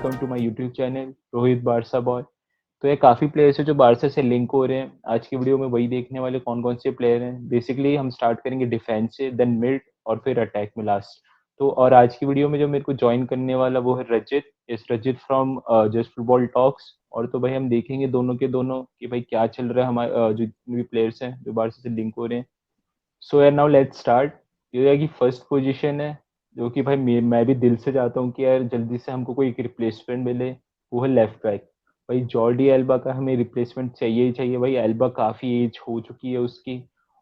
Welcome to my YouTube channel Rohit Barca boy. तो ये काफ़ी प्लेयर्स हैं जो बारसा से लिंक हो रहे हैं। आज की वीडियो में वही देखने वाले कौन कौन से प्लेयर हैं। बेसिकली हम स्टार्ट करेंगे डिफेंस से, देन मिड और फिर अटैक में लास्ट। तो और आज की वीडियो में जो मेरे को ज्वाइन करने वाला वो है रजित। इस Rajit from just football talks. और तो भाई हम देखेंगे दोनों के दोनों कि भाई क्या चल रहा है हमारे जो जितने भी प्लेयर्स हैं जो बारसा से लिंक हो रहे हैं। सो यार नाउ लेट्स स्टार्ट। ये है कि फर्स्ट पोजीशन है जो कि भाई मैं भी दिल से चाहता हूँ कि यार जल्दी से हमको कोई एक रिप्लेसमेंट मिले। वो है लेफ्ट बैक। भाई जॉर्डी एल्बा का हमें रिप्लेसमेंट चाहिए ही चाहिए। भाई एल्बा काफ़ी एज हो चुकी है उसकी।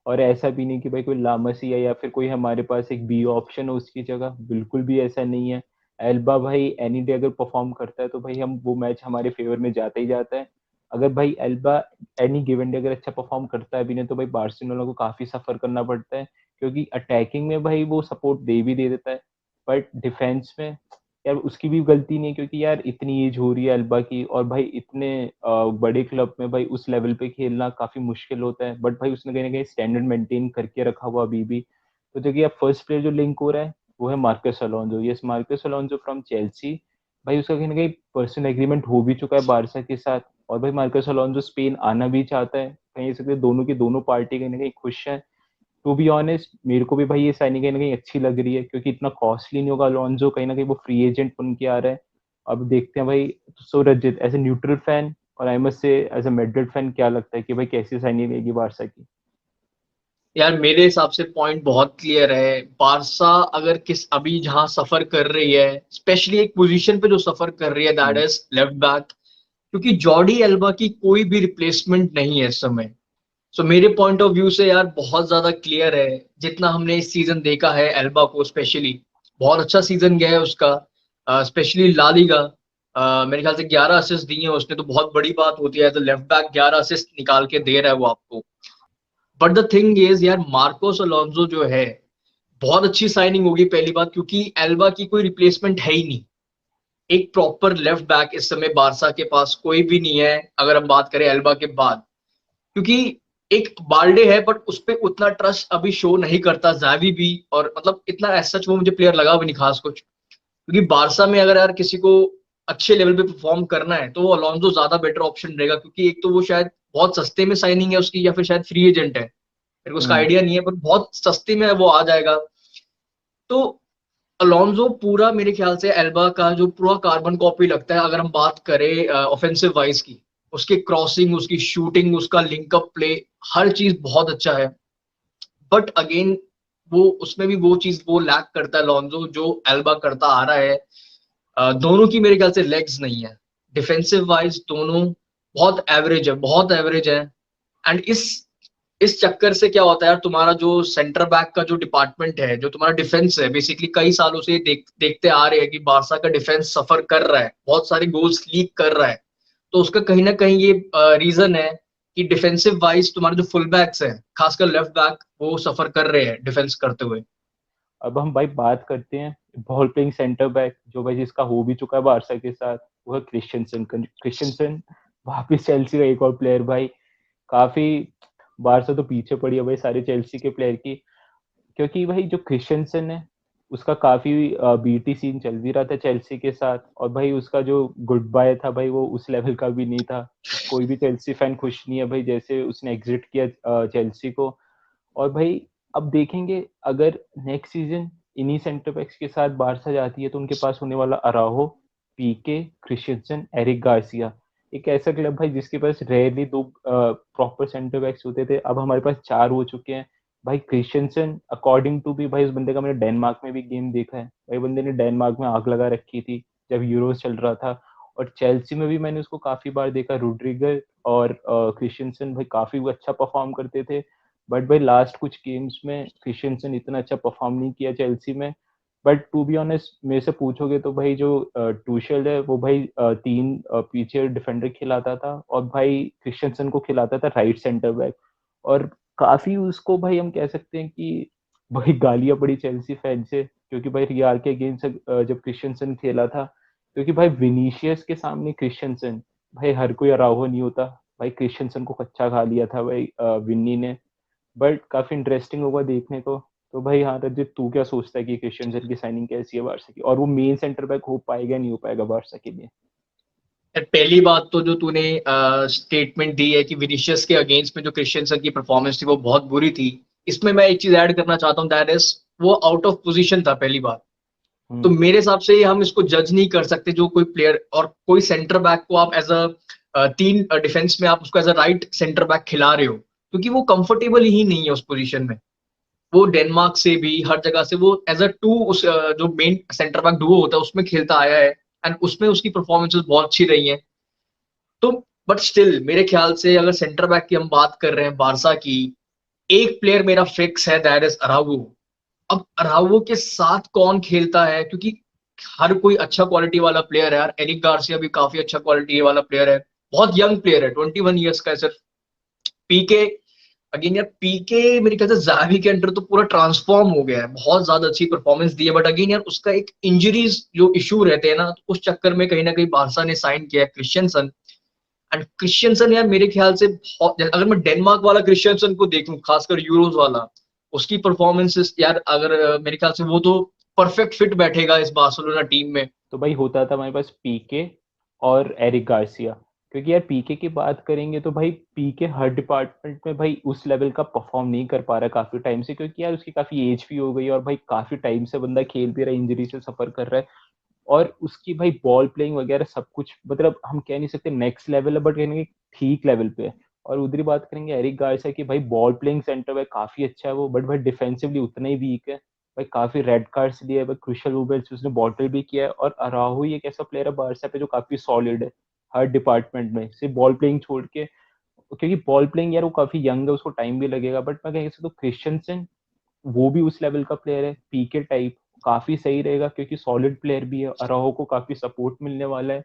और ऐसा भी नहीं कि भाई कोई लामसी है या फिर कोई हमारे पास एक बी ऑप्शन हो उसकी जगह, बिल्कुल भी ऐसा नहीं है। एल्बा भाई एनी डे अगर परफॉर्म करता है तो भाई हम वो मैच हमारे फेवर में जाता ही जाता है। अगर भाई एल्बा एनी गिवन डे अगर अच्छा परफॉर्म करता है भी नहीं तो भाई बार्सिलोना को काफी सफर करना पड़ता है। क्योंकि अटैकिंग में भाई वो सपोर्ट दे देता है, बट डिफेंस में यार उसकी भी गलती नहीं है। क्योंकि यार इतनी एज हो रही है एल्बा की और भाई इतने बड़े क्लब में भाई उस लेवल पे खेलना काफी मुश्किल होता है। बट भाई उसने कहीं ना कहीं स्टैंडर्ड मेंटेन करके रखा हुआ अभी भी। तो देखिए अब फर्स्ट प्लेयर जो लिंक हो रहा है वो है Marcus Alonso. Yes, Marcus Alonso from Chelsea. भाई उसका कहीं ना कहीं पर्सनल एग्रीमेंट हो भी चुका है बारसा के साथ। और भाई मार्कस अलोंसो स्पेन आना भी चाहता है। कहीं सकते दोनों की दोनों पार्टी कहीं ना कहीं खुश है। टू बी ऑनेस्ट मेरे को भी भाई ये साइनिंग कहीं ना कहीं अच्छी लग रही है क्योंकि इतना कॉस्टली नहीं होगा। अलोंसो कहीं ना कहीं वो फ्री एजेंट बन के आ रहा है। अब देखते हैं भाई। So Rajit as a neutral fan और I must say as a Madrid fan क्या लगता है कि भाई कैसी साइनिंग रहेगी बारसा की। यार मेरे हिसाब से पॉइंट बहुत क्लियर है। बारसा अगर किस अभी जहां सफर कर रही है, स्पेशली एक पोजीशन पे जो सफर कर रही है, that hmm. Is left back. क्योंकि जॉर्डी एल्बा की कोई भी रिप्लेसमेंट नहीं है इस समय। सो मेरे पॉइंट ऑफ व्यू से यार बहुत ज्यादा क्लियर है। जितना हमने इस सीजन देखा है एल्बा को, स्पेशली बहुत अच्छा सीजन गया है उसका। स्पेशली ला लीगा, मेरे ख्याल से 11 असिस्ट दिए हैं उसने, तो बहुत बड़ी बात होती है। तो लेफ्ट बैक 11 असिस्ट निकाल के दे रहा है वो आपको। बट द थिंग इज यार, मार्कोस अलोंसो जो है, बहुत अच्छी साइनिंग होगी पहली बात, क्योंकि एल्बा की कोई रिप्लेसमेंट है ही नहीं। एक प्रॉपर लेफ्ट बैक इस समय बारसा के पास कोई भी नहीं है, अगर हम बात करें एल्बा के बाद। क्योंकि एक बाल्डे है, बट उस पर उतना ट्रस्ट अभी शो नहीं करता जावी भी। और मतलब इतना एज सच वो मुझे प्लेयर लगा भी नहीं खास कुछ। क्योंकि बारसा में अगर यार किसी को अच्छे लेवल पे परफॉर्म करना है तो वो अलोंसो ज्यादा बेटर ऑप्शन रहेगा। क्योंकि एक तो वो शायद बहुत सस्ते में साइनिंग है उसकी, या फिर शायद फ्री एजेंट है, मेरे को उसका हम्म। आइडिया नहीं है, पर बहुत सस्ते में वो आ जाएगा। तो अलोंसो पूरा मेरे ख्याल से एल्बा का जो पूरा कार्बन कॉपी लगता है, अगर हम बात करें ऑफेंसिव वाइज की। उसकी क्रॉसिंग, उसकी शूटिंग, उसका लिंकअप प्ले, हर चीज बहुत अच्छा है। बट अगेन वो उसमें भी वो चीज वो लैक करता है अलोंसो जो एल्बा करता आ रहा है। दोनों की मेरे ख्याल से लेग्स नहीं है। डिफेंसिव वाइज दोनों बहुत एवरेज है, बहुत एवरेज है। एंड इस चक्कर से क्या होता है यार, तुम्हारा जो सेंटर बैक का जो डिपार्टमेंट है, जो तुम्हारा डिफेंस है, बेसिकली कई सालों से देखते आ रहे हैं कि बारसा का डिफेंस सफर कर रहा है, बहुत सारे गोल्स लीक कर रहा है। तो उसका कहीं ना कहीं ये रीजन है कि डिफेंसिव वाइज तुम्हारे जो फुल बैक्स हैं, खासकर लेफ्ट बैक, वो सफर कर रहे हैं डिफेंस करते हुए। अब हम भाई बात करते हैं बॉल प्लेइंग सेंटर बैक जो भाई जिसका हो भी चुका है बारसा के साथ। वो है क्रिश्चियनसन। क्रिश्चियनसन वापिस चेल्सी का एक और प्लेयर भाई। काफी बारसा तो पीछे पड़ी है भाई सारे चेल्सी के प्लेयर की। क्योंकि भाई जो क्रिश्चियनसन है उसका काफी बीटी सीन चल भी रहा था चेल्सी के साथ। और भाई उसका जो गुड बाय था भाई वो उस लेवल का भी नहीं था। कोई भी चेल्सी फैन खुश नहीं है भाई जैसे उसने एग्जिट किया चेल्सी को। और भाई अब देखेंगे अगर नेक्स्ट सीजन इन्हीं सेंटर बैक्स के साथ बारसा जाती है तो उनके पास होने वाला अराहो, पीके, क्रिश्चियनसन, एरिक गार्सिया। एक ऐसा क्लब भाई जिसके पास रेयरली दो प्रॉपर सेंटर बैक्स होते थे, अब हमारे पास चार हो चुके हैं। भाई क्रिश्चियनसन अकॉर्डिंग टू भी भाई उस बंदे का मैंने डेनमार्क में भी गेम देखा है। भाई बंदे ने डेनमार्क में आग लगा रखी थी जब यूरोस चल रहा था। और चेल्सी में भी मैंने उसको काफी बार देखा। रोड्रिगर और क्रिश्चियनसन भाई काफी अच्छा परफॉर्म करते थे। बट भाई लास्ट कुछ गेम्स में क्रिश्चियनसन इतना अच्छा परफॉर्म नहीं किया चेल्सी में। बट टू बी ऑनेस्ट मेरे से पूछोगे तो भाई जो टूशेल है वो भाई तीन पीछे डिफेंडर खिलाता था और भाई क्रिश्चियनसन को खिलाता था राइट सेंटर बैक। और काफी उसको भाई हम कह सकते हैं कि भाई गालियां पड़ी चेल्सी फैन से क्योंकि भाई रियाल के अगेंस्ट जब क्रिश्चियनसन खेला था। क्योंकि भाई विनीशियस के सामने क्रिश्चियनसन, भाई हर कोई अराहो नहीं होता। भाई क्रिश्चियनसन को कच्चा खा लिया था भाई विन्नी ने। बट काफी इंटरेस्टिंग होगा देखने को। तो भाई हाँ रजित, तू क्या सोचता है कि क्रिश्चियनसन की साइनिंग कैसी है बारसा की, और वो मेन सेंटर बैक हो पाएगा नहीं हो पाएगा बारसा के लिए? पहली बात तो जो तूने स्टेटमेंट दी है कि विनीशियस के अगेंस्ट में जो क्रिश्चियनसन की परफॉर्मेंस थी वो बहुत बुरी थी, इसमें मैं एक चीज ऐड करना चाहता हूँ, दैट इज वो आउट ऑफ पोजीशन था पहली बात। तो हम्म। मेरे हिसाब से हम इसको जज नहीं कर सकते जो कोई प्लेयर और कोई सेंटर बैक को आप एज अ तीन डिफेंस में आप उसको as a right centre back खिला रहे हो, क्योंकि वो कंफर्टेबल ही नहीं है उस पोजीशन में। वो डेनमार्क से भी हर जगह से वो एज अ टू उस जो मेन सेंटर बैक डुओ होता है उसमें खेलता आया है, एंड उसमें उसकी परफॉर्मेंसेस बहुत अच्छी रही हैं। तो बट स्टिल मेरे ख्याल से अगर सेंटर बैक की हम बात कर रहे हैं बारसा की, एक प्लेयर मेरा फिक्स है, दैट इज अराउगो। अब अराउगो के साथ कौन खेलता है, क्योंकि हर कोई अच्छा क्वालिटी वाला प्लेयर है यार, एरिक गार्सिया भी काफी अच्छा क्वालिटी वाला प्लेयर है, बहुत यंग प्लेयर है, 21 ईयर्स का है सिर्फ। पीके, अगेन यार पीके मेरे ख्याल से जावी के अंडर तो पूरा ट्रांसफॉर्म हो गया है, बहुत ज्यादा अच्छी परफॉर्मेंस दी है, बट अगेन यार उसका एक इंजरीज जो इशू रहते हैं ना, तो उस चक्कर में कहीं ना कहीं बारसा ने साइन किया है क्रिश्चियनसन। एंड क्रिश्चियनसन यार मेरे ख्याल से बहुत, अगर मैं डेनमार्क वाला क्रिश्चियनसन को देखूं खासकर यूरोज वाला, उसकी परफॉर्मेंसेस यार अगर मेरे ख्याल से वो तो परफेक्ट फिट बैठेगा इस बार्सिलोना टीम में। तो भाई होता था हमारे पास पीके और एरिक गार्सिया, क्योंकि यार पीके की बात करेंगे तो भाई पीके हर डिपार्टमेंट में भाई उस लेवल का परफॉर्म नहीं कर पा रहा काफी टाइम से, क्योंकि यार उसकी काफी एज भी हो गई और भाई काफी टाइम से बंदा खेल भी रहा है, इंजरी से सफर कर रहा है। और उसकी भाई बॉल प्लेइंग वगैरह सब कुछ, मतलब हम कह नहीं सकते नेक्स्ट लेवल है, बट कहीं ना कहीं ठीक लेवल पे है। और उधर ही बात करेंगे एरिक गार्सिया की, भाई बॉल प्लेइंग सेंटर में काफी अच्छा है वो, बट भाई डिफेंसिवली उतना ही वीक है। भाई काफी रेड कार्ड्स लिए, भाई क्रुशियल मोमेंट्स उसने बॉटल भी किया है। और अराहू एक ऐसा प्लेयर है बारसा पे जो काफी सॉलिड है हर डिपार्टमेंट में, सिर्फ बॉल प्लेइंग छोड़ के। क्योंकि बॉल प्लेइंग यार वो काफी यंग है, उसको टाइम भी लगेगा, बट मैं कह सकता हूँ क्रिश्चियनसन वो भी उस लेवल का प्लेयर है, पीके टाइप, काफी सही रहेगा क्योंकि सॉलिड प्लेयर भी है, अराहो को काफी सपोर्ट मिलने वाला है।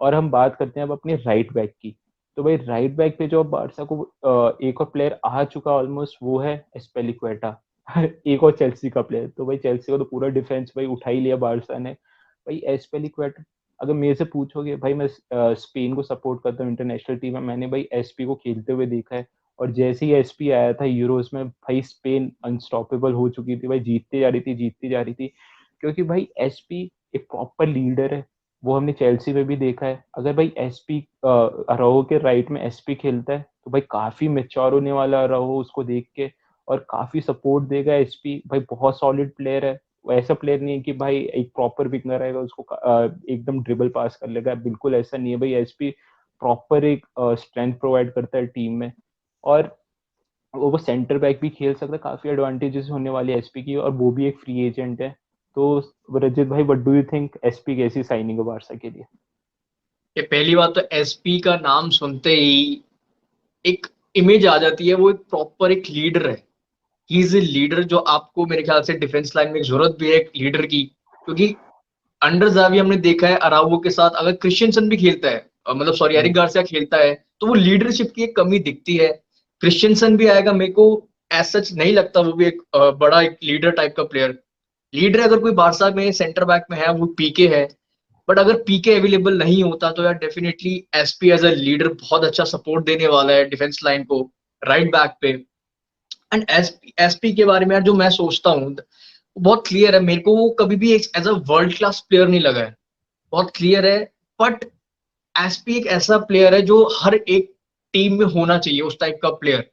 और हम बात करते हैं अब अपने राइट बैक की। तो भाई राइट बैक पे जो अब बारसा को एक और प्लेयर आ चुका ऑलमोस्ट, वो है एस्पेलिक्वेटा। एक और चेल्सी का प्लेयर, तो भाई चेल्सी का तो पूरा डिफेंस भाई उठा ही लिया बारसा ने। भाई एस्पेलिक्वेटा, अगर मेरे से पूछोगे भाई, मैं स्पेन को सपोर्ट करता हूँ इंटरनेशनल टीम में, मैंने भाई एसपी को खेलते हुए देखा है। और जैसे ही एसपी आया था यूरोस में, भाई स्पेन अनस्टॉपेबल हो चुकी थी भाई, जीतती जा रही थी जीतती जा रही थी। क्योंकि भाई एसपी एक प्रॉपर लीडर है, वो हमने चेल्सी में भी देखा है। अगर भाई एसपी अराओ के राइट में एसपी खेलता है तो भाई काफी मेच्योर होने वाला अराओ उसको देख के, और काफी सपोर्ट देगा एसपी। भाई बहुत सॉलिड प्लेयर है, वो ऐसा प्लेयर नहीं है कि भाई एक प्रॉपर विंगर आएगा उसको एकदम ड्रिबल पास कर लेगा, बिल्कुल ऐसा नहीं है भाई। एसपी प्रॉपर एक स्ट्रेंथ प्रोवाइड करता है टीम में। और वो सेंटर बैक भी खेल सकता है, काफी एडवांटेजेस होने वाली है एसपी की, और वो भी एक फ्री एजेंट है। तो रजित भाई, what do you think, SP कैसी साइनिंग है बारसा के लिए? ये पहली बात तो एसपी का नाम सुनते ही एक इमेज आ जाती है, वो एक प्रॉपर एक लीडर है। ही इज ए लीडर, जो आपको मेरे ख्याल से डिफेंस लाइन में जरूरत भी है एक लीडर की, क्योंकि अंडर जावी हमने देखा है अराउगो के साथ अगर क्रिश्चियनसन भी खेलता है, मतलब सॉरी एरिक हम्म। गार्सिया खेलता है, तो वो लीडरशिप की एक कमी दिखती है। क्रिश्चियनसन भी आएगा, मेरे को एज सच नहीं लगता वो भी एक बड़ा एक लीडर टाइप का प्लेयर। लीडर अगर कोई बारसा में सेंटर बैक में है वो पीके है, बट अगर पीके अवेलेबल नहीं होता तो यार definitely SP as a leader बहुत अच्छा सपोर्ट देने वाला है डिफेंस लाइन को राइट बैक पे। एंड एसपी के बारे में यार जो मैं सोचता हूँ बहुत क्लियर है मेरे को, वो कभी भी as a world class player नहीं लगा है, बहुत क्लियर है। बट एसपी एक ऐसा प्लेयर है जो हर एक टीम में होना चाहिए, उस टाइप का प्लेयर।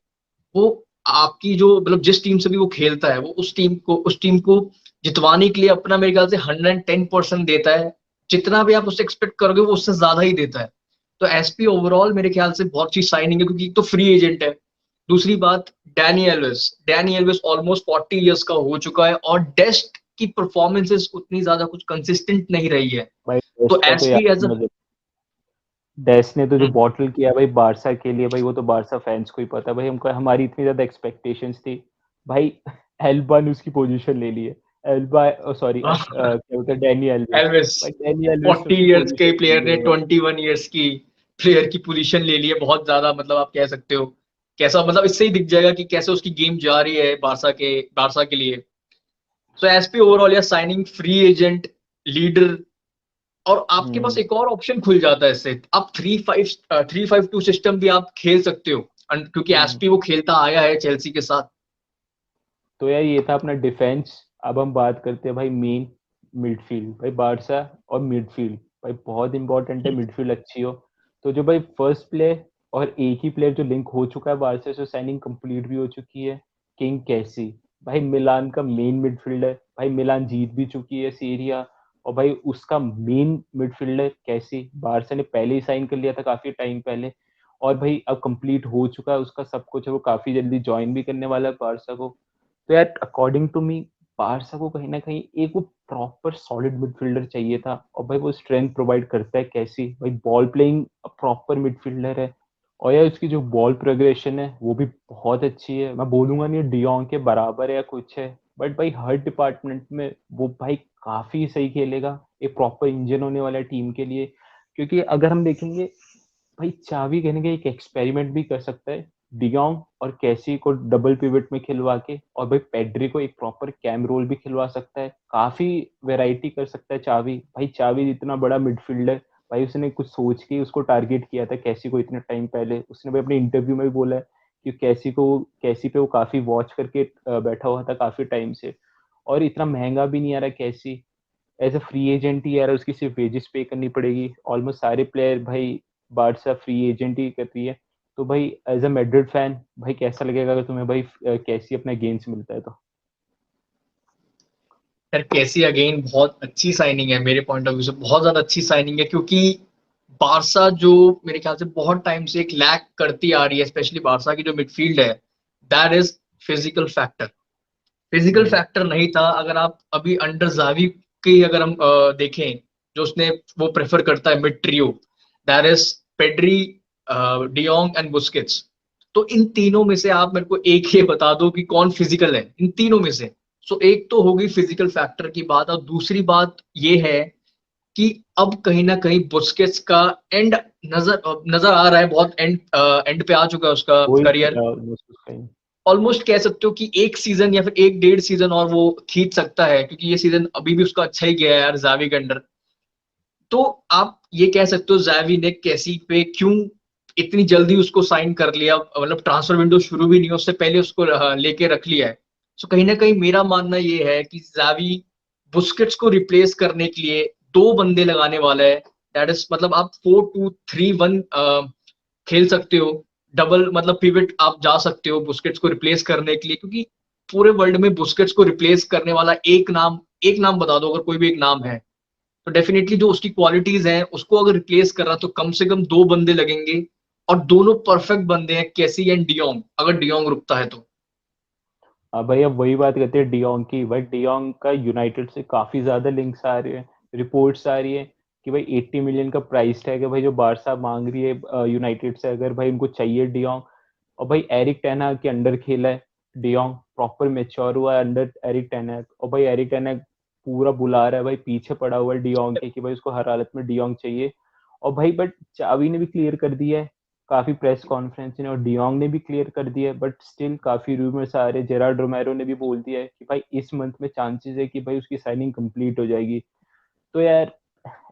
वो आपकी जो मतलब जिस टीम से भी वो खेलता है वो उस टीम को जितवाने के लिए अपना मेरे ख्याल से 110% देता है। जितना भी आप उससे एक्सपेक्ट करोगे वो उससे ज्यादा ही देता है। तो एसपी ओवरऑल मेरे ख्याल से बहुत अच्छी साइनिंग है, क्योंकि एक तो फ्री एजेंट है। दूसरी बात, डैनी एल्वेस ऑलमोस्ट 40 ईयर्स का हो चुका है, और डेस्ट की परफॉर्मेंसेस उतनी ज्यादा कुछ कंसिस्टेंट नहीं रही है। भाई तो डेस्ट का तो एसपी यार एज अ मुझे, डेस्ट ने तो जो बॉटल किया भाई बारसा के लिए, भाई वो तो बारसा फैंस को ही पता है भाई। हमको हमारी इतनी ज्यादा एक्सपेक्टेशंस थी भाई। एल्बा ने उसकी पोजीशन ले ली है। एल्बा, सॉरी क्या बोलते हैं, डैनी एल्वेस। एल्वेस भाई डैनी एल्वेस ने 40 उसकी इयर्स के पोजीशन ले प्लेयर ली ने है भाई। 21 इयर्स की प्लेयर की पोजीशन ले ली है, बहुत ज्यादा मतलब आप कह सकते हो। कैसा मतलब इससे ही दिख जाएगा कि कैसे उसकी गेम जा रही है बारसा के लिए। सो एसपी ओवरऑल या साइनिंग फ्री एजेंट लीडर, और आपके पास हम्म। एक और ऑप्शन खुल जाता है इससे, आप 3-5-2 सिस्टम भी आप खेल सकते हो, क्योंकि हम्म। एसपी वो खेलता आया है चेल्सी के साथ। तो यार ये था अपना डिफेंस। अब हम बात करते हैं भाई मेन मिडफील्ड। भाई बारसा और मिडफील्ड भाई बहुत इंपॉर्टेंट है, मिडफील्ड अच्छी हो। तो जो भाई फर्स्ट प्लेयर और एक ही प्लेयर जो लिंक हो चुका है बारसा से, साइनिंग कंप्लीट भी हो चुकी है, किंग कैसी। भाई मिलान का मेन मिडफील्डर, भाई मिलान जीत भी चुकी है सीरिया, और भाई उसका मेन मिडफील्डर कैसी बारसा ने पहले ही साइन कर लिया था काफी टाइम पहले, और भाई अब कंप्लीट हो चुका है उसका सब कुछ, वो काफी जल्दी ज्वाइन भी करने वाला है बारसा को। तो यार अकॉर्डिंग टू मी बारसा को कहीं ना कहीं एक वो प्रॉपर सॉलिड मिडफील्डर चाहिए था, और भाई वो स्ट्रेंथ प्रोवाइड करता है कैसी, भाई बॉल प्लेइंग प्रॉपर मिडफील्डर है, और यार उसकी जो बॉल प्रोग्रेशन है वो भी बहुत अच्छी है। मैं बोलूंगा नहीं डियोंग के बराबर है या कुछ है, बट भाई हर डिपार्टमेंट में वो भाई काफी सही खेलेगा, एक प्रॉपर इंजन होने वाला है टीम के लिए। क्योंकि अगर हम देखेंगे भाई चावी कहने का एक एक्सपेरिमेंट भी कर सकता है, डियोंग और कैसी को डबल पिवट में खिलवा के, और भाई पेड्री को एक प्रॉपर कैम रोल भी खिलवा सकता है, काफी वैरायटी कर सकता है चावी। भाई चावी इतना बड़ा मिडफील्डर, भाई उसने कुछ सोच के उसको टारगेट किया था कैसी को इतने टाइम पहले, उसने भाई अपने इंटरव्यू में भी बोला है कि कैसी पे वो काफी वॉच करके बैठा हुआ था काफी टाइम से, और इतना महंगा भी नहीं आ रहा कैसी, एज अ फ्री एजेंट ही यार उसकी सिर्फ वेजेस पे करनी पड़ेगी। ऑलमोस्ट सारे प्लेयर भाई बारसा फ्री एजेंट ही करती है। तो भाई एज अ मैड्रिड फैन भाई कैसा लगेगा अगर तुम्हें भाई कैसी अपना गेंस मिलता है तो। यार कैसी अगेन बहुत अच्छी साइनिंग है मेरे पॉइंट ऑफ व्यू से, बहुत ज्यादा अच्छी साइनिंग है, क्योंकि बारसा जो मेरे ख्याल से बहुत टाइम से एक लैक करती आ रही है, स्पेशली बारसा की जो मिडफील्ड है, that is physical factor. Physical hmm. Factor नहीं था। अगर आप अभी अंडर जावी की अगर हम देखें, जो उसने वो प्रेफर करता है mid trio, that is Pedri, de Jong and Busquets. तो इन तीनों में से आप मेरे को एक ये बता दो कि कौन फिजिकल है इन तीनों में से। सो एक तो होगी फिजिकल फैक्टर की बात, और दूसरी बात ये है कि अब कहीं ना कहीं बुस्केट्स का एंड नजर नजर आ रहा है, बहुत एंड एंड पे आ चुका है उसका वही करियर। almost उसका ही। ऑलमोस्ट कह सकते हो कि एक सीजन या फिर एक डेढ़ सीजन और वो खींच सकता है, क्योंकि ये सीजन अभी भी उसका अच्छा ही गया है यार जावी के अंडर। तो आप ये कह सकते हो जावी ने कैसी पे क्यों इतनी जल्दी उसको साइन कर लिया, मतलब ट्रांसफर विंडो शुरू भी नहीं हो उससे पहले उसको लेके रख लिया है। सो कहीं ना कहीं मेरा मानना ये है कि जावी बुस्केट्स को रिप्लेस करने के लिए दो बंदे लगाने वाला है। दैट इज मतलब आप 4-2-3-1 खेल सकते हो। डबल मतलब पिवट आप जा सकते हो बुस्केट्स को रिप्लेस करने के लिए, क्योंकि पूरे वर्ल्ड में बुस्केट्स को रिप्लेस करने वाला एक नाम बता दो, अगर कोई भी एक नाम है, तो डेफिनेटली जो उसकी क्वालिटीज हैं उसको अगर रिप्लेस कर रहा तो कम से कम दो बंदे लगेंगे, और दोनों परफेक्ट बंदे हैं, कैसी एंड डियोंग, अगर डियोंग रुकता है तो। अब भाई अब वही बात करते हैं डियोंग की। भाई डियोंग का यूनाइटेड से काफी ज्यादा लिंक्स आ रहे हैं, रिपोर्ट्स आ रही है कि भाई 80 मिलियन का प्राइस टैग है भाई जो बारसा मांग रही है यूनाइटेड से, अगर भाई उनको चाहिए डियोंग। और भाई एरिक टेना के अंडर खेला है डियोंग, प्रॉपर मेच्योर हुआ है अंडर एरिक टेना, और भाई एरिक टेना पूरा बुला रहा है भाई, पीछे पड़ा हुआ है डियोंग के कि भाई उसको हर हालत में डियोंग चाहिए। और भाई बट चावी ने भी क्लियर कर दिया है काफी प्रेस कॉन्फ्रेंस में, और डियोंग ने भी क्लियर कर दिया है, बट स्टिल काफी रूमर्स आ रहे हैं, जेरार्ड रोमेरो ने भी बोल दिया है कि भाई इस मंथ में चांसेस है कि भाई उसकी साइनिंग कंप्लीट हो जाएगी। तो यार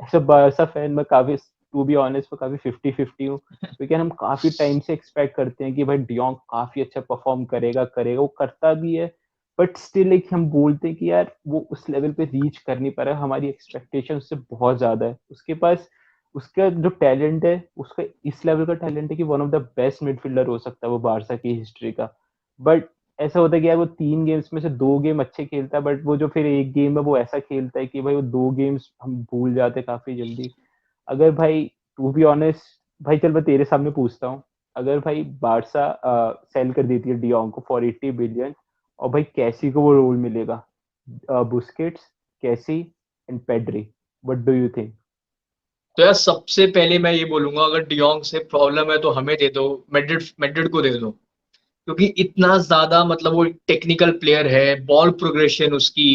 ऐसा बारसा फैन मैं काफी, टू बी ऑनेस्ट मैं काफी 50-50 हूँ, क्योंकि हम काफी टाइम से एक्सपेक्ट करते हैं कि भाई डियोंग काफी अच्छा परफॉर्म करेगा करेगा, वो करता भी है, बट स्टिल एक हम बोलते हैं कि यार वो उस लेवल पे रीच कर नहीं पा रहा, हमारी एक्सपेक्टेशन उससे बहुत ज्यादा है उसके पास। उसका जो टैलेंट है, उसका इस लेवल का टैलेंट है कि one of the best midfielder हो सकता है वो बारसा की हिस्ट्री का। बट ऐसा होता है कि यार वो 3 गेम्स में से 2 गेम अच्छे खेलता है, बट वो जो फिर एक गेम है वो ऐसा खेलता है कि भाई वो 2 गेम्स हम भूल जाते हैं काफी जल्दी। अगर भाई टू बी ऑनेस्ट, भाई चल मैं तेरे सामने पूछता हूँ, अगर भाई बारसा सेल कर देती है डियोंग को फॉर 80 बिलियन, और भाई कैसी को वो रोल मिलेगा, बुस्केट्स, कैसी and Pedri, what do you think? तो यार सबसे पहले मैं ये बोलूंगा, अगर डियोंग से प्रॉब्लम है तो हमें दे दो, मेड्रिड मेड्रिड को दे दो। क्योंकि इतना ज्यादा मतलब वो टेक्निकल प्लेयर है, बॉल प्रोग्रेशन उसकी,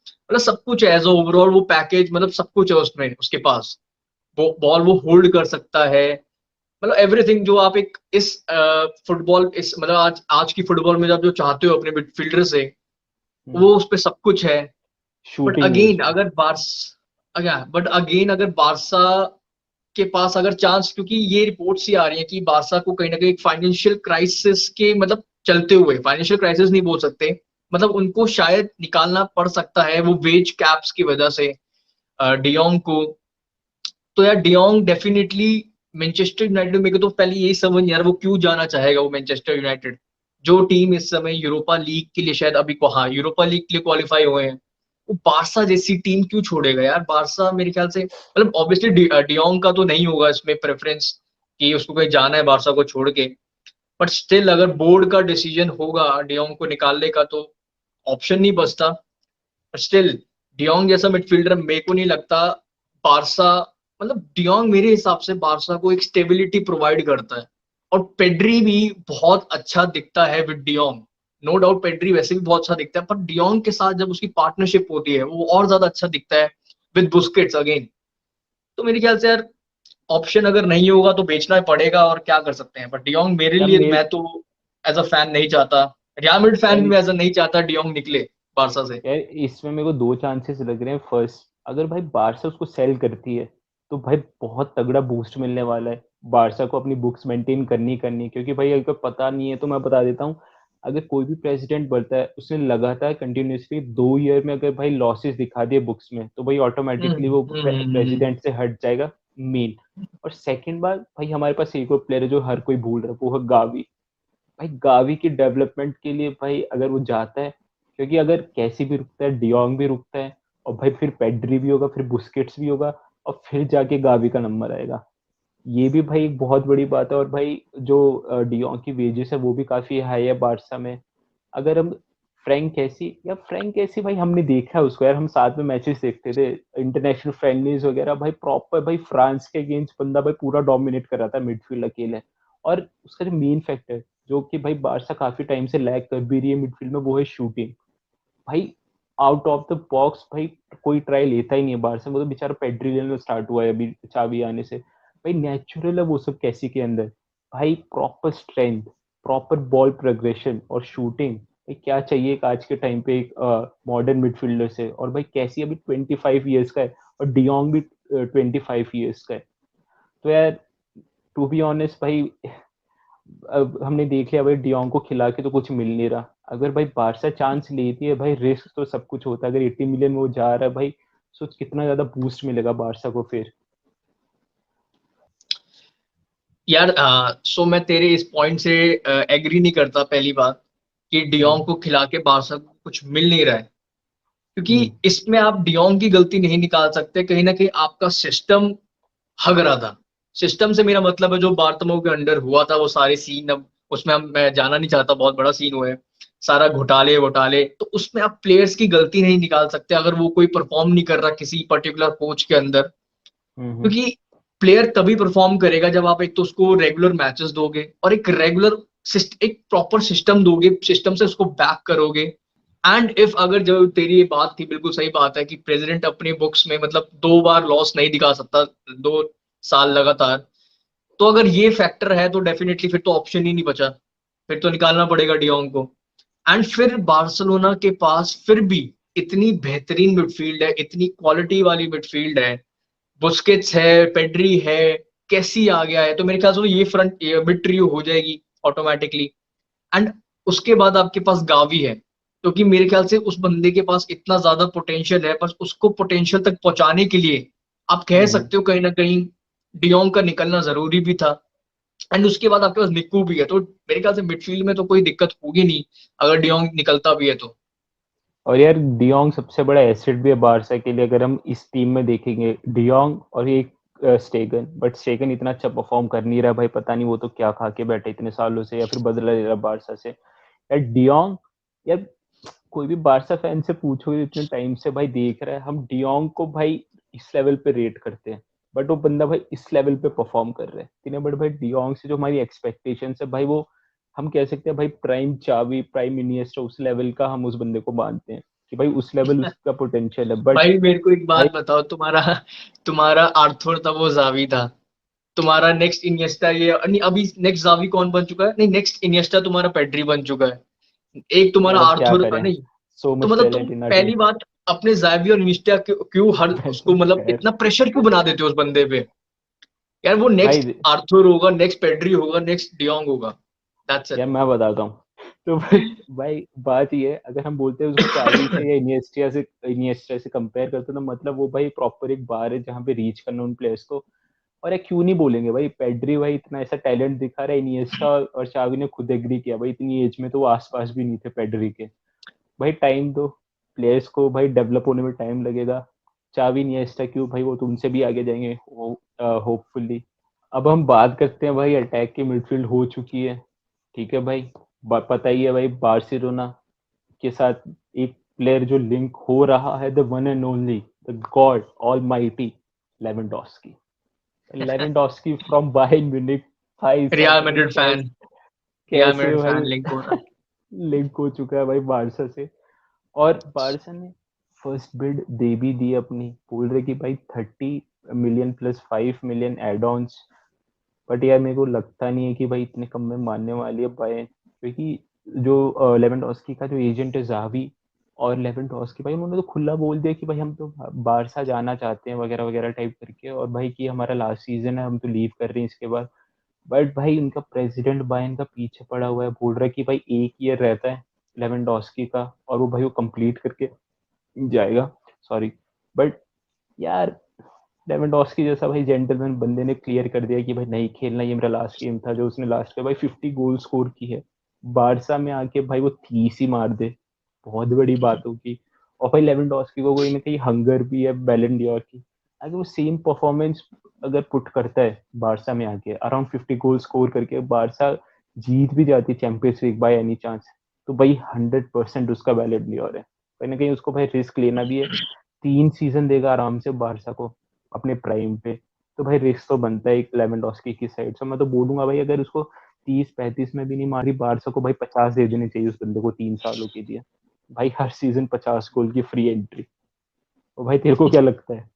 मतलब सब कुछ है एज ओवरऑल वो पैकेज, मतलब सब कुछ है उसमें उसके पास। वो बॉल वो होल्ड कर सकता है, मतलब एवरीथिंग जो आप एक इस फुटबॉल इस मतलब आज आज की फुटबॉल में आप जो चाहते हो अपने मिडफील्डर से, वो उस पे सब कुछ है। बट शूटिंग नहीं अगेन उसमें। अगर बार्स बट अगेन अगर बारसा के पास अगर चांस, क्योंकि ये रिपोर्ट्स ही आ रही है कि बारसा को कहीं ना कहीं फाइनेंशियल क्राइसिस के मतलब चलते हुए, फाइनेंशियल क्राइसिस नहीं बोल सकते, मतलब उनको शायद निकालना पड़ सकता है वो वेज कैप्स की वजह से डियोंग को। तो यार डियोंग डेफिनेटली मैनचेस्टर यूनाइटेड, मेरे को तो पहले यही समझ नहीं यार वो क्यों जाना चाहेगा वो मैनचेस्टर यूनाइटेड, जो टीम इस समय यूरोपा लीग के लिए शायद अभी को, हाँ यूरोपा लीग के लिए क्वालिफाई हुए हैं, वो बारसा जैसी टीम क्यों छोड़ेगा यार। बारसा मेरे ख्याल से मतलब ऑब्वियसली डियोंग का तो नहीं होगा इसमें प्रेफरेंस कि उसको कहीं जाना है बारसा को छोड़ के, बट स्टिल अगर बोर्ड का डिसीजन होगा डियोंग को निकालने का तो ऑप्शन नहीं बचता। स्टिल डियोंग जैसा मिडफील्डर मेरे को नहीं लगता बारसा, मतलब डियोंग मेरे हिसाब से बारसा को एक स्टेबिलिटी प्रोवाइड करता है। और पेड्री भी बहुत अच्छा दिखता है with de Jong, no doubt Pedri वैसे भी बहुत अच्छा दिखता है, पर डियोंग के साथ जब उसकी पार्टनरशिप होती है वो और ज्यादा अच्छा दिखता है विद बुस्केट्स अगेन। तो मेरे ख्याल से यार ऑप्शन अगर नहीं होगा तो बेचना पड़ेगा और क्या कर सकते हैं, बट डियोंग मेरे यार लिए मेरे मैं तो एज अ फैन नहीं चाहता, रियल मैड्रिड फैन भी यार मैं एज अ नहीं चाहता डियोंग निकले बारसा से। यार इसमें मेरे को दो चांसेस लग रहे हैं। फर्स्ट, अगर भाई बारसा उसको सेल करती है तो भाई बहुत तगड़ा बूस्ट मिलने वाला है। बारसा को अपनी बुक्स मेंटेन करनी है, क्योंकि भाई अगर पता नहीं है तो मैं बता देता हूँ। अगर कोई भी प्रेसिडेंट बनता है उसने लगातार कंटिन्यूअसली 2 ईयर में अगर भाई लॉसेस दिखा दिए बुक्स में, तो भाई ऑटोमेटिकली वो प्रेसिडेंट से हट जाएगा। मेन। और सेकंड बात, भाई हमारे पास एक और प्लेयर है जो हर कोई भूल रहा है, वो है गावी। भाई गावी की डेवलपमेंट के लिए भाई अगर वो जाता है, क्योंकि अगर कैसी भी रुकता है, डियोंग भी रुकता है, और भाई फिर पेड्री भी होगा, फिर बुस्केट्स भी होगा, और फिर जाके गावी का नंबर आएगा। ये भी भाई एक बहुत बड़ी बात है। और भाई जो डियोंग की वेजेस है वो भी काफी हाई है बारसा में। अगर हम फ्रैंक कैसी भाई हमने देखा है उसको यार, हम साथ में मैचेस देखते थे, इंटरनेशनल फ्रेंडलीज वगैरह, भाई प्रॉपर भाई फ्रांस के अगेंस्ट बंदा भाई पूरा डोमिनेट कर रहा था मिडफील्ड अकेले। और उसका जो मेन फैक्टर जो कि भाई बारसा काफी टाइम से लैग कर भी रही है मिडफील्ड में, वो है शूटिंग। भाई आउट ऑफ द बॉक्स भाई कोई ट्राई लेता ही नहीं है बाहर से। वो तो बेचारा पेड्री लेने में स्टार्ट हुआ है अभी चाबी आने से। भाई नेचुरल है वो सब कैसी के अंदर। भाई proper strength, proper ball progression और शूटिंग, भाई क्या चाहिए एक आज के टाइम पे एक मॉडर्न मिडफील्डर से। और भाई कैसी अभी 25 ईयर्स का है, और डियोंग भी 25 ईयर्स का है। तो यार टू बी ऑनेस्ट भाई, अब हमने देख लिया भाई डियोंग को खिला के तो कुछ मिल नहीं रहा। अगर भाई बारसा चांस लेती है भाई, रिस्क तो सब कुछ होता है। अगर 80 मिलियन में वो जा रहा है भाई, सोच कितना ज्यादा बूस्ट मिलेगा बारसा को फिर। यार सो मैं तेरे इस पॉइंट से एग्री नहीं करता। पहली बात कि डियोंग हम्म। को खिला के बारसा को कुछ मिल नहीं रहा है, क्योंकि हम्म। इसमें आप डियोंग की गलती नहीं निकाल सकते। कहीं ना कहीं आपका सिस्टम हग रहा था। सिस्टम से मेरा मतलब है जो बारतमो के अंडर हुआ था वो सारे सीन, अब उसमें हम मैं जाना नहीं चाहता, बहुत बड़ा सीन हुआ है, सारा घोटाले वोटाले, तो उसमें आप प्लेयर्स की गलती नहीं निकाल सकते अगर वो कोई परफॉर्म नहीं कर रहा किसी पर्टिकुलर कोच के अंदर। हम्म। क्योंकि प्लेयर तभी परफॉर्म करेगा जब आप एक तो उसको रेगुलर मैचेस दोगे और एक रेगुलर एक प्रॉपर सिस्टम दोगे, सिस्टम से उसको बैक करोगे। एंड इफ अगर जो तेरी ये बात थी बिल्कुल सही बात है कि प्रेसिडेंट अपने बुक्स में मतलब 2 बार लॉस नहीं दिखा सकता 2 साल लगातार, तो अगर ये फैक्टर है तो डेफिनेटली फिर तो ऑप्शन ही नहीं बचा, फिर तो निकालना पड़ेगा डियोंग को। एंड फिर बार्सिलोना के पास फिर भी इतनी बेहतरीन मिडफील्ड है, इतनी क्वालिटी वाली मिडफील्ड है, बुस्केट्स है, पेड्री है, कैसी आ गया है, तो मेरे ख्याल से तो ये फ्रंट मिड ट्रियो हो जाएगी ऑटोमेटिकली। एंड उसके बाद आपके पास गावी है, क्योंकि मेरे ख्याल से उस बंदे के पास इतना ज्यादा पोटेंशियल है, बस उसको पोटेंशियल तक पहुंचाने के लिए आप कह हम्म। सकते हो कहीं ना कहीं डियोंग का निकलना जरूरी भी था। एंड उसके बाद आपके पास निक्कू भी है, तो मेरे ख्याल से मिडफील्ड में तो कोई दिक्कत होगी नहीं अगर डियोंग निकलता भी है तो। और यार डियोंग सबसे बड़ा एसेट भी है बारसा के लिए। अगर हम इस टीम में देखेंगे डियोंग और एक स्टेगन, बट स्टेगन इतना अच्छा परफॉर्म कर नहीं रहा भाई, पता नहीं वो तो क्या खा के बैठे इतने सालों से, या फिर बदला ले रहा बारसा से। यार डियोंग, यार कोई भी बारसा फैन से पूछोगे इतने टाइम से भाई देख रहा है, हम डियोंग को भाई इस लेवल पे रेट करते हैं, बट वो बंदा भाई इस लेवल पे परफॉर्म कर रहा है इतने बड़े। भाई डियोंग से जो हमारी एक्सपेक्टेशन है भाई, वो हम कह सकते हैं भाई प्राइम चावी, प्राइम इनिएस्टा उस लेवल का हम उस बंदे को मानते हैं कि भाई उस लेवल उसका पोटेंशियल है। बट भाई मेरे को एक भाई बात बताओ, तुम्हारा तुम्हारा आर्थर था वो जावी था, तुम्हारा नेक्स्ट इनिएस्टा ये नहीं, अभी नेक्स्ट जावी कौन बन चुका है, नहीं नेक्स्ट इनिएस्टा तुम्हारा पेड्री बन चुका है, एक तुम्हारा यार अब क्या आर्थर करें, नहीं। सो तो मच मतलब तुम टैलेंट इन आवर टीम। पहली बात अपने जावी और इनिएस्टा क्यों हर उसको मतलब खैर इतना प्रेशर क्यों बना देते हो उस बंदे पे। यार वो नेक्स्ट भाई, आर्थर होगा, नेक्स्ट पेड्री होगा, नेक्स्ट डियोंग होगा, दैट्स इट। यार मैं बताता हूँ, तो भाई बात ये है, अगर हम बोलते हैं उसको चावी से या इनिएस्टा से कंपेयर करते हैं, तो मतलब वो भाई प्रॉपर एक बार है जहाँ पे रीच करना उन प्लेयर्स को। और ये क्यों नहीं बोलेंगे भाई, पेड्री भाई इतना ऐसा टैलेंट दिखा रहा है, इनिएस्टा और चावी ने खुद एग्री किया भाई, इतनी एज में तो वो आसपास भी नहीं थे पेड्री के। भाई टाइम दो, प्लेयर्स को भाई डेवलप होने में टाइम लगेगा। चावी इनिएस्टा क्यों भाई, वो तो उनसे भी आगे जाएंगे होपफुली। अब हम बात करते हैं भाई, अटैक की मिडफील्ड हो चुकी है, ठीक है भाई। पता ही है भाई, बार्सिलोना के साथ एक प्लेयर जो लिंक हो रहा है, the one and only, the God all mighty, Lewandowski. Lewandowski from Bayern Munich. भाई साहब रियल पता नहीं मैड्रिड फैन, रियल कैसे मैड्रिड भाई फैन लिंक हो रहा है। लिंक हो चुका है भाई बारसा से। और बारसा ने फर्स्ट बिड दे भी दी अपनी, बोल रहे कि भाई 30 million plus 5 million add ons. But यार मेरे को लगता नहीं है कि भाई इतने कम में मानने वाली है बायर्न, क्योंकि जो लेवेंडोस्की का जो एजेंट है जावी, और लेवेंडोस्की भाई उन्होंने तो खुला बोल दिया कि भाई हम तो बारसा जाना चाहते हैं वगैरह वगैरह टाइप करके, और भाई कि हमारा लास्ट सीजन है, हम तो लीव कर रहे हैं इसके बाद। बट भाई उनका प्रेसिडेंट बायर्न का पीछे पड़ा हुआ है, बोल रहा है कि भाई 1 ईयर रहता है लेवेंडोस्की का, और वो भाई वो कंप्लीट करके जाएगा। सॉरी, बट यार लेवेंडोस्की जैसा भाई जेंटलमैन बंदे ने क्लियर कर दिया कि भाई नहीं खेलना, ये मेरा लास्ट गेम था, जो उसने लास्ट का भाई 50 गोल स्कोर की है बारसा में आके, भाई वो 30 ही मार दे, बहुत बड़ी बात होगी। और भाई लेवेंडोस्की को कोई ना कहीं हंगर भी है बैलन डियोर की, अगर वो सेम परफॉर्मेंस अगर पुट करता है बारसा में आके, अराउंड 50 गोल स्कोर करके बारसा जीत भी जाती champions league by any chance, तो भाई 100% उसका बैलन डियोर है। कहीं ना कहीं उसको भाई रिस्क लेना भी है, 3 सीजन देगा आराम से बारसा को अपने प्राइम पे, तो भाई रिस्क तो बनता है एक लेवेंडोस्की की साइड से। मैं तो बोलूंगा भाई, अगर उसको 30-35 में भी नहीं मारी बारसा को, भाई 50 दे देने चाहिए उस बंदे को 3 सालों के लिए। भाई हर सीजन 50 गोल की फ्री एंट्री। तो भाई तेरे को क्या लगता है,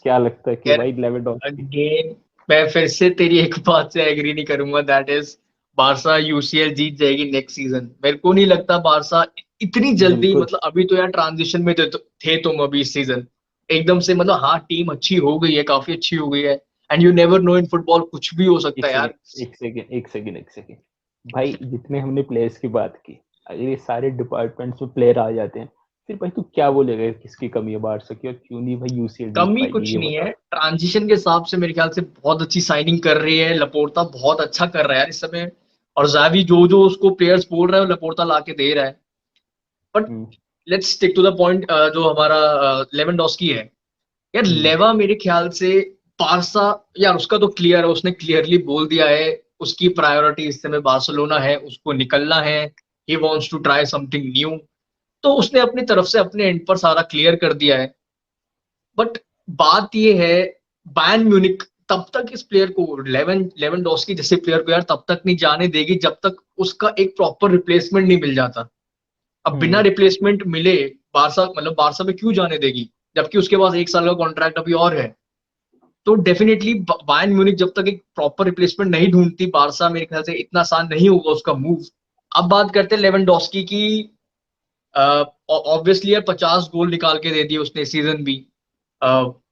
क्या लगता है कि यार भाई लेवेंडोस्की? अगेन मैं फिर से तेरी एक बात से एग्री नहीं करूंगा, दैट इज बारसा यूसीएल जीत जाएगी नेक्स्ट सीजन। मेरे को नहीं लगता बारसा इतनी जल्दी, बिल्कुल। मतलब अभी तो यार ट्रांजिशन में थे तुम अभी इस सीजन एकदम से, मतलब हाँ टीम अच्छी हो गई है, काफी अच्छी हो गई है। And you never know in football, कुछ भी हो सकता एक है यार। सेकेंड एक सेकेंड एक सेकेंड एक सेकेंड, भाई जितने हमने प्लेयर्स की बात की, अगर ये सारे डिपार्टमेंट्स में प्लेयर आ जाते हैं, फिर भाई तू क्या बोलेगा किसकी कमी है बारसा की, और क्यों नहीं भाई यूसीएल जीत कमी पाएगी, कुछ ये नहीं है, बता। ट्रांजिशन के हिसाब से मेरे ख्याल से बहुत अच्छी साइनिंग कर रही है लपोर्टा, बहुत अच्छा कर रहा है यार इस समय। और जावी जो जो उसको प्लेयर्स बोल रहा है वो लपोर्टा ला के दे रहा है। But hmm. Let's stick to the point, जो हमारा लेवेंडोस्की है। यार हम्म। लेवा मेरे ख्याल से बारसा, यार उसका तो क्लियर है, उसने क्लियरली बोल दिया है उसकी प्रायोरिटी इस समय बार्सिलोना है, उसको निकलना है। He wants to try something new. तो उसने अपनी तरफ से अपने एंड पर सारा क्लियर कर दिया है। बट बात ये है, बायर्न म्यूनिक तब तक इस प्लेयर को, लेवेंडोस्की जैसे प्लेयर को यार तब तक नहीं जाने देगी जब तक उसका एक प्रॉपर रिप्लेसमेंट नहीं मिल जाता। अब बिना हम्म। रिप्लेसमेंट मिले बारसा, मतलब बारसा में क्यों जाने देगी, जबकि उसके पास 1 साल का कॉन्ट्रैक्ट अभी और है। तो डेफिनेटली बायर्न म्यूनिक जब तक एक प्रॉपर रिप्लेसमेंट नहीं ढूंढती, बारसा मेरे ख्याल से इतना आसान नहीं होगा उसका मूव। अब बात करते हैं लेवेंडोस्की की। ऑब्वियसली यार 50 गोल निकाल के दे दिए उसने सीजन भी।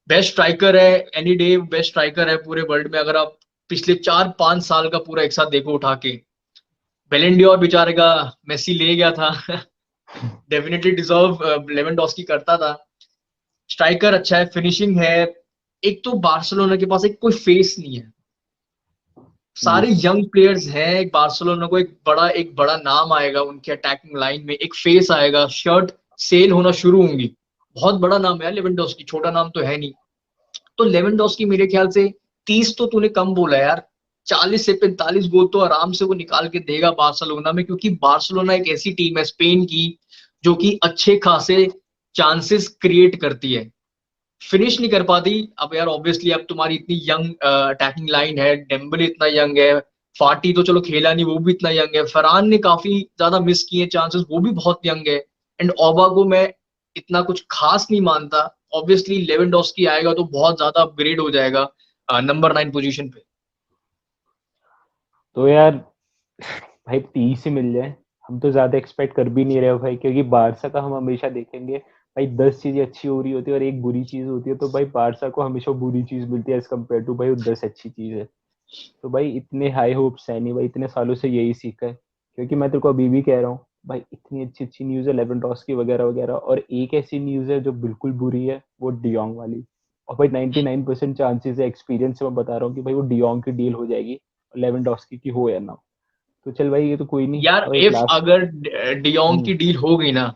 बेस्ट स्ट्राइकर है, एनी डे बेस्ट स्ट्राइकर है पूरे वर्ल्ड में, अगर आप पिछले 4-5 साल का पूरा एक साथ देखो उठा के। बेलेंडी और बेचारे का मेसी ले गया था। डेफिनेटली डिजर्व लेवेंडोस्की करता था। स्ट्राइकर अच्छा है, फिनिशिंग है। एक तो बार्सिलोना के पास एक कोई फेस नहीं है, सारे बिल्कुल। यंग प्लेयर्स हैं। एक बार्सिलोना को एक बड़ा नाम आएगा उनके अटैकिंग लाइन में, एक फेस आएगा, शर्ट सेल होना शुरू होंगी। बहुत बड़ा नाम है यार लेवेंडोस्की, छोटा नाम तो है नहीं। तो लेवेंडोस्की मेरे ख्याल से 30 तो तूने कम बोला यार, 40 से 45 गोल तो आराम से वो निकाल के देगा बार्सिलोना में, क्योंकि बार्सिलोना एक ऐसी टीम है स्पेन की जो कि अच्छे खासे चांसेस क्रिएट करती है, फिनिश नहीं कर पाती। अब यार ऑब्वियसली अब तुम्हारी इतनी यंग अटैकिंग लाइन है, डेम्बले इतना यंग है, फाटी तो चलो खेला नहीं वो भी इतना यंग है, फरहान ने काफी ज्यादा मिस किए चांसेस, वो भी बहुत यंग है। एंड ओबा को मैं इतना कुछ खास नहीं मानता। ऑब्वियसली लेवेंडोस्की आएगा तो बहुत ज्यादा अपग्रेड हो जाएगा नंबर 9 पोजीशन पे। तो यार भाई 30 ही मिल जाए, हम तो ज्यादा एक्सपेक्ट कर भी नहीं रहे हो भाई, क्योंकि बारसा का हम हमेशा देखेंगे भाई 10 चीजें अच्छी हो रही होती है और एक बुरी चीज होती है, तो भाई बारसा को हमेशा बुरी चीज मिलती है एज कम्पेयर टू भाई वो 10 अच्छी चीज है। तो भाई इतने हाई होप्स है नहीं भाई, इतने सालों से यही सीखा है क्योंकि मैं तेरे को अभी भी कह रहा हूँ भाई, इतनी अच्छी अच्छी न्यूज़ है लेवेंडोस्की वगैरह वगैरह, और एक ऐसी न्यूज़ है जो बिल्कुल बुरी है, वो डियोंग वाली। और भाई 99% चांसेस है, एक्सपीरियंस से मैं बता रहा हूँ कि भाई वो डियोंग की डील हो जाएगी, लेवेंडोस्की की हो या ना। तो चल भाई, ये तो कोई नहीं। यार अब एक इफ लास्ट। अगर डियोंग हम्म। की डील हो गई ना,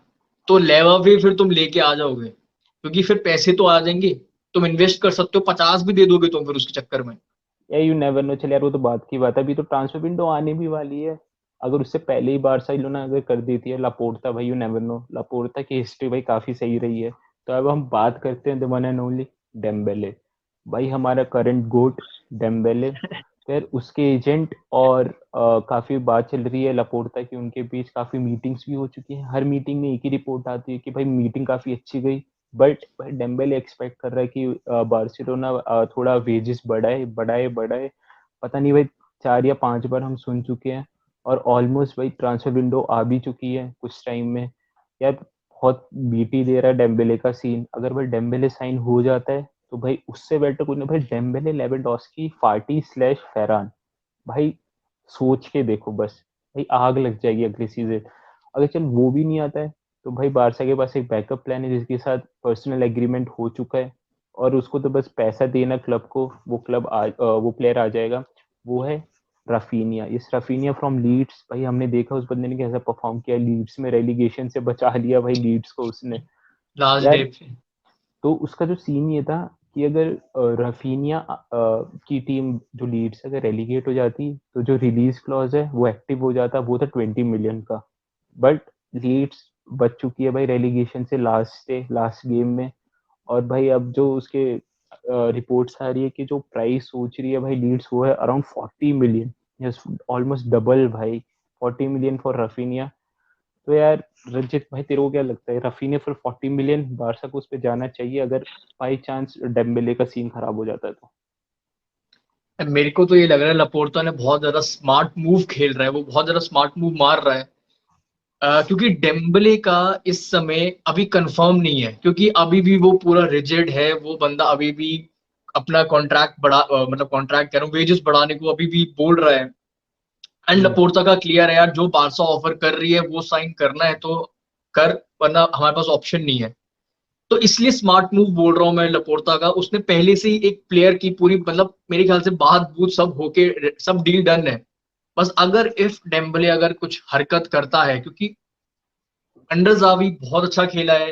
तो लेवा भी फिर तुम लेके आ जाओगे, क्योंकि फिर पैसे तो आ जाएंगे, तुम इन्वेस्ट कर सकते हो, 50 भी दे दोगे तुम फिर उसके चक्कर में। या यू नेवर नो, चल यार वो तो बात की बात है, अभी तो ट्रांसफर विंडो आने भी वाली है। अगर उससे पहले ही बारसाइलोना अगर कर देती है लापोर्टा, भाई यू नेवर नो, लापोर्टा की हिस्ट्री भाई काफी सही रही है। तो अब हम बात करते हैं the one and only Dembélé, भाई हमारा करंट गोट डेम्बेले। फिर उसके एजेंट और काफी बात चल रही है लापोर्टा की, उनके बीच काफी मीटिंग्स भी हो चुकी हैं। हर मीटिंग में एक ही रिपोर्ट आती है कि भाई मीटिंग काफी अच्छी गई, बट भाई डेम्बेले एक्सपेक्ट कर रहा है कि बार्सिलोना थोड़ा वेजेस बढ़ाए बढ़ाए बढ़ाए। पता नहीं भाई, 4 या 5 बार हम सुन चुके हैं, और ऑलमोस्ट भाई ट्रांसफर विंडो आ भी चुकी है कुछ टाइम में। यार बहुत बीटी दे रहा है डेम्बेले का सीन। अगर भाई डेम्बेले साइन हो जाता है तो भाई उससे बेटर कुछ नहीं भाई, डेम्बेले लेवेंडोस्की फाटी स्लैश फेरान, भाई सोच के देखो बस, भाई आग लग जाएगी अगले सीजन। अगर चल वो भी नहीं आता है, तो भाई बारसा के पास एक बैकअप प्लान है जिसके साथ पर्सनल एग्रीमेंट हो चुका है, और उसको तो बस पैसा देना क्लब को, वो वो प्लेयर आ जाएगा। वो है राफीनिया। इस राफीनिया फ्रॉम लीड्स, भाई हमने देखा उस बंदे ने कैसा परफॉर्म किया लीड्स में, रेलीगेशन से बचा लिया भाई लीड्स को उसने। लास्ट डे यार पे। तो उसका जो सीन ये था कि अगर रफीनिया की टीम जो लीड्स अगर रेलीगेट हो जाती, तो जो रिलीज क्लॉज है वो एक्टिव हो जाता, वो था 20 मिलियन का। बट लीड्स बच चुकी है भाई रेलीगेशन से लास्ट गेम में। और भाई अब जो उसके रिपोर्ट्स आ रही है कि जो प्राइस सोच रही है भाई लीड्स, वो है around 40 million, yes, almost double भाई, 40 मिलियन फॉर रफीनिया। तो यार रंजित भाई, तेरे को क्या लगता है, रफीने फॉर 40 मिलियन बारसा को उस पर जाना चाहिए अगर बाई चांस डेम्बेले का सीन खराब हो जाता है तो? मेरे को तो ये लग रहा है लपोर्टा ने बहुत ज्यादा स्मार्ट मूव खेल रहा है, वो बहुत ज्यादा स्मार्ट मूव मार रहा है। क्योंकि डेम्बले का इस समय अभी कंफर्म नहीं है, क्योंकि अभी भी वो पूरा रिजिड है, वो बंदा अभी भी अपना कॉन्ट्रैक्ट मतलब कॉन्ट्रैक्ट कह रहा हूँ, वेजेस बढ़ाने को अभी भी बोल रहा है। एंड हम्म। लपोर्टा का क्लियर है यार, जो बारसा ऑफर कर रही है वो साइन करना है तो कर, वरना हमारे पास ऑप्शन नहीं है। तो इसलिए स्मार्ट मूव बोल रहा हूं मैं लपोर्टा का। उसने पहले से ही एक प्लेयर की पूरी, मतलब मेरे ख्याल से बात बूत सब होके सब डील डन है। बस अगर इफ डेम्बले अगर कुछ हरकत करता है, क्योंकि अंडरजावी बहुत अच्छा खेला है,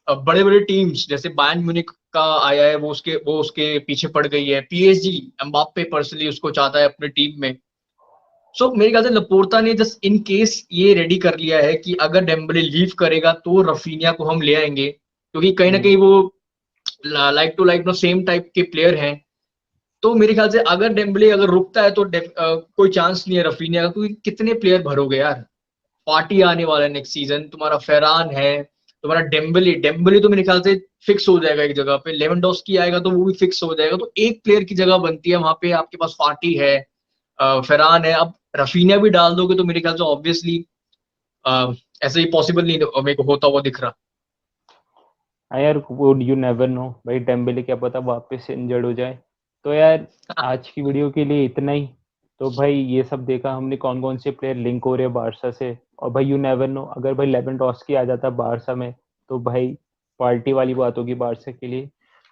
बड़े बड़े टीम्स जैसे बायर्न म्यूनिख का आया है, वो उसके पीछे पड़ गई है। पीएसजी एम्बाप्पे पर्सनली उसको चाहता है अपने टीम में। सो मेरे ख्याल से लपोर्टा ने जस्ट इन केस ये रेडी कर लिया है कि अगर डेम्बले लीव करेगा तो रफीनिया को हम ले आएंगे, क्योंकि कहीं ना हम्म। कहीं वो like to like no same type के प्लेयर हैं। तो मेरे ख्याल से अगर डेम्बले अगर रुकता है तो कोई चांस नहीं है रफीनिया का, क्योंकि कितने प्लेयर भरोगे यार। पार्टी आने वाला है नेक्स्ट सीजन, तुम्हारा फेरान है, तुम्हारा डेम्बले डेम्बले तो मेरे ख्याल से फिक्स हो जाएगा एक जगह पे, लेवेंडोस्की आएगा तो वो भी फिक्स हो जाएगा, तो एक प्लेयर की जगह बनती है वहां पे, आपके पास पार्टी है, फेरान है, अब रफीनिया भी डाल दोगे तो मेरे ख्याल से ऑब्वियसली ऐसे ही पॉसिबल नहीं मेरे को होता हुआ दिख रहा। हाँ यार, वो यू नेवर नो भाई, डेम्बेले क्या पता वापस से इंजर्ड हो जाए। तो यार आज की वीडियो के लिए इतना ही। तो भाई ये सब देखा हमने कौन कौन से प्लेयर लिंक हो रहे हैं बारसा से, और भाई यू नेवर नो, अगर भाई लेवेंडोस्की आ जाता बारसा में, तो भाई पार्टी वाली बात होगी बारसा के लिए।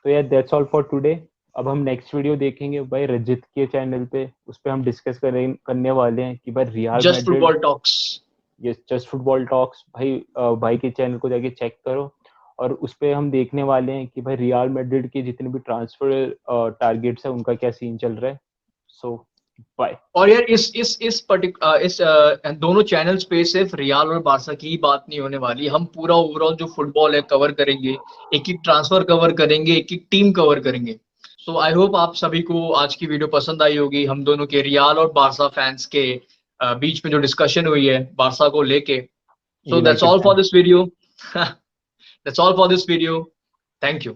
तो यार दैट्स ऑल फॉर टुडे। अब हम नेक्स्ट वीडियो देखेंगे भाई रजित के चैनल पे, उस पर हम डिस्कस करने वाले हैं कि भाई real just Madrid. Football talks. ये जस्ट फुटबॉल टॉक्स भाई, भाई के चैनल को जाके चेक करो। और उस पे हम देखने वाले हैं कि भाई रियल मैड्रिड के जितने भी ट्रांसफर टारगेट्स है उनका क्या सीन चल रहा है। सो बाय। और यार इस दोनों चैनल्स पे सिर्फ रियाल और बारसा की ही बात नहीं होने वाली, हम पूरा ओवरऑल जो फुटबॉल है कवर करेंगे। एक एक ट्रांसफर कवर करेंगे, एक एक टीम कवर करेंगे। सो आई होप आप सभी को आज की वीडियो पसंद आई होगी, हम दोनों के रियाल और बारसा फैंस के बीच में जो डिस्कशन हुई है बारसा को लेके। So that's United all for fan. This video. That's all for this video. Thank you.